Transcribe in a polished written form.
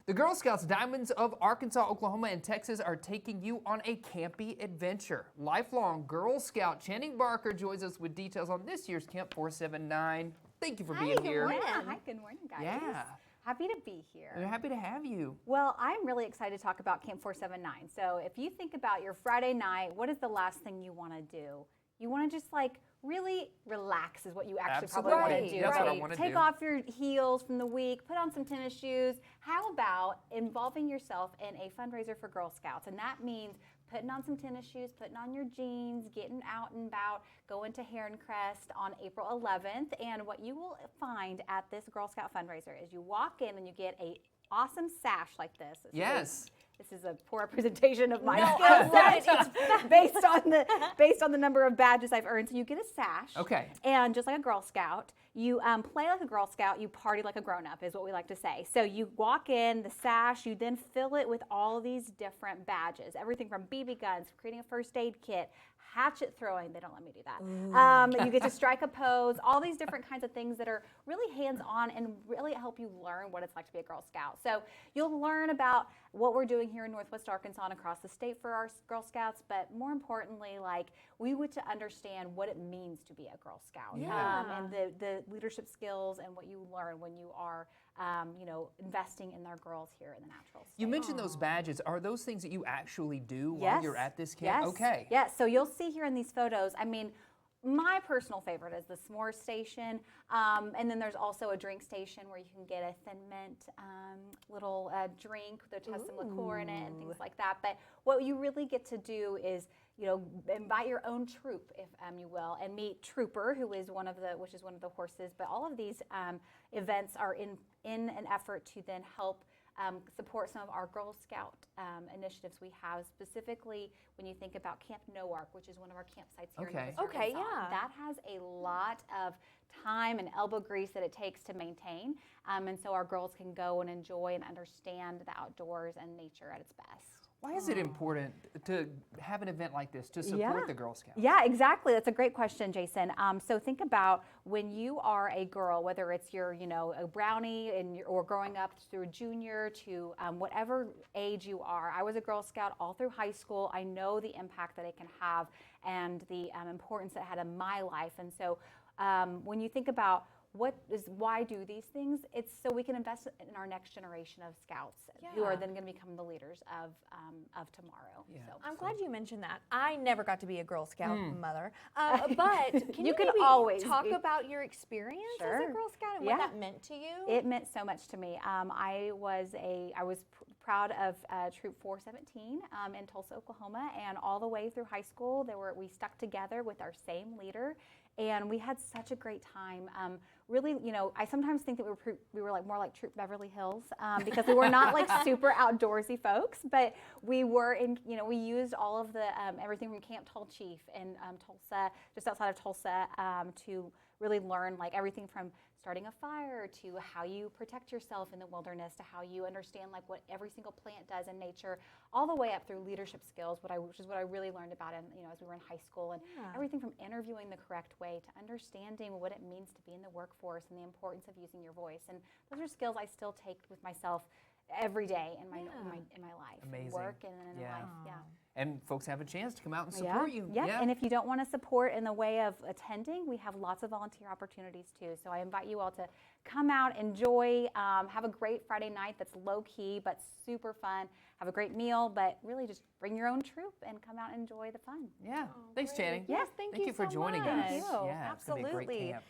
The Girl Scouts Diamonds of Arkansas, Oklahoma, and Texas are taking you on a campy adventure. Lifelong Girl Scout Channing Barker joins us with details on this year's Camp 479. Thank you for being here. Good morning. Hi, good morning, guys. Yeah. Happy to be here. We're happy to have you. Well, I'm really excited to talk about Camp 479. So if you think about your Friday night, what is the last thing you want to do? You want to just like really relax is what you actually probably want to do. That's what I want to do. Take off your heels from the week, put on some tennis shoes. How about involving yourself in a fundraiser for Girl Scouts? And that means putting on some tennis shoes, putting on your jeans, getting out and about, going to Heron Crest on April 11th. And what you will find at this Girl Scout fundraiser is you walk in and you get a awesome sash like this. This is a poor representation of my skill set. It's based on the number of badges I've earned. So you get a sash. Okay. And just like a Girl Scout, you play like a Girl Scout, you party like a grown-up is what we like to say. So you walk in, the sash, you then fill it with all these different badges. Everything from BB guns, creating a first aid kit, hatchet throwing, they don't let me do that. You get to strike a pose, all these different kinds of things that are really hands-on and really help you learn what it's like to be a Girl Scout. So you'll learn about what we're doing here in Northwest Arkansas and across the state for our Girl Scouts, but more importantly, like we want to understand what it means to be a Girl Scout and the leadership skills and what you learn when you are investing in our girls here in the natural state. You mentioned those badges. Are those things that you actually do while you're at this camp? Yes. Okay. Yes. So you'll see here in these photos, I mean, my personal favorite is the s'more station, and then there's also a drink station where you can get a Thin Mint little drink that has some liqueur in it and things like that. But what you really get to do is, invite your own troop, if you will, and meet Trooper, which is one of the horses. But all of these events are in an effort to then help support some of our Girl Scout initiatives we have, specifically when you think about Camp Noark, which is one of our campsites here in Northwest Arkansas. That has a lot of time and elbow grease that it takes to maintain, and so our girls can go and enjoy and understand the outdoors and nature at its best. Why is it important to have an event like this to support the Girl Scouts? Yeah, exactly. That's a great question, Jason. So think about when you are a girl, whether it's your, a brownie or growing up through junior to whatever age you are. I was a Girl Scout all through high school. I know the impact that it can have and the importance it had in my life. And so when you think about why do these things? It's so we can invest in our next generation of scouts who are then going to become the leaders of tomorrow. Yeah. So, I'm glad you mentioned that. I never got to be a Girl Scout mother, but can you always talk about your experience as a Girl Scout and what that meant to you? It meant so much to me. I was proud of Troop 417 in Tulsa, Oklahoma, and all the way through high school, we stuck together with our same leader. And we had such a great time. Really, I sometimes think that we were like more like Troop Beverly Hills because we were not like super outdoorsy folks, but we were we used all of the everything from Camp Tall Chief in Tulsa, just outside of Tulsa, to really learn like everything from starting a fire to how you protect yourself in the wilderness to how you understand like what every single plant does in nature, all the way up through leadership skills, which is what I really learned about as we were in high school, and everything from interviewing the correct way to understanding what it means to be in the workforce and the importance of using your voice. And those are skills I still take with myself every day in my life. Amazing. Work and in life. And folks have a chance to come out and support you. Yeah, and if you don't want to support in the way of attending, we have lots of volunteer opportunities too. So I invite you all to come out, enjoy, have a great Friday night that's low-key but super fun. Have a great meal, but really just bring your own troop and come out and enjoy the fun. Yeah. Thanks, Channing. Yes, thank you you for so joining much. us. Yeah, Absolutely. It's gonna be a great camp.